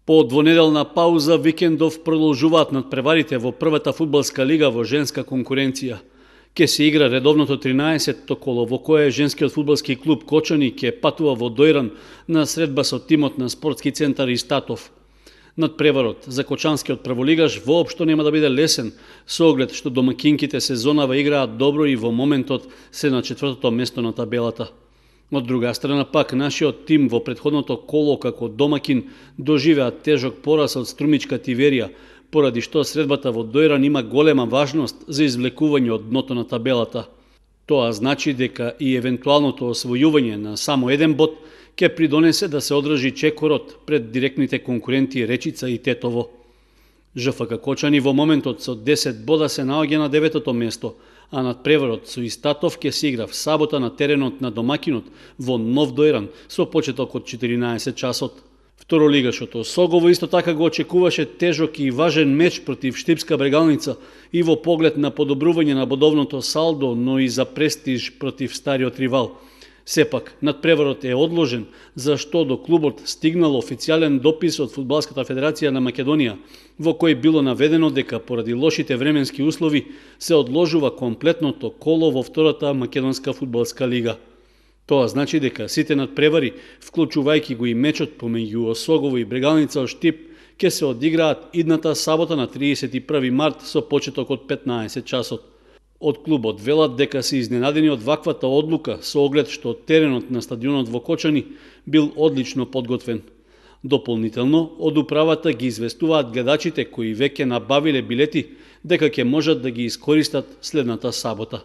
По двонеделна пауза викендов продолжуваат надпреварите во првата фудбалска лига во женска конкуренција. Ке се игра редовното 13-то коло во кое женскиот фудбалски клуб Кочани ќе патува во Дојран на средба со тимот на спортски центар Истатов. Надпреварот за кочанскиот прволигаш воопшто нема да биде лесен, со оглед што домакинките сезонава играат добро и во моментот се на 4-то место на табелата. Од друга страна пак, нашиот тим во претходното коло како домакин доживеа тежок пораз од Струмичка Тиверија, поради што средбата во Дојран има голема важност за извлекување од дното на табелата. Тоа значи дека и евентуалното освојување на само еден бод ќе придонесе да се одржи чекорот пред директните конкуренти Речица и Тетово. ЖФК Кочани во моментот со 10 бода се наоѓа на 9-то место, а надпреварот со Истатов ќе се игра в сабота на теренот на домакинот во Нов Дојран со почеток од 14 часот. Второлигашот Осогово исто така го очекуваше тежок и важен меч против Штипска Брегалница и во поглед на подобрување на бодовното салдо, но и за престиж против стариот ривал. Сепак, надпреварот е одложен, зашто до клубот стигнал официјален допис од Фудбалската федерација на Македонија, во кој било наведено дека поради лошите временски услови се одложува комплетното коло во втората македонска фудбалска лига. Тоа значи дека сите надпревари, вклучувајќи го и мечот помеѓу Осогово и Брегалница од Штип, ќе се одиграат идната сабота на 31 март со почеток од 15 часот. Од клубот велат дека се изненадени од ваквата одлука со оглед што теренот на стадионот во Кочани бил одлично подготвен. Дополнително, од управата ги известуваат гледачите кои веќе набавиле билети дека ќе можат да ги искористат следната сабота.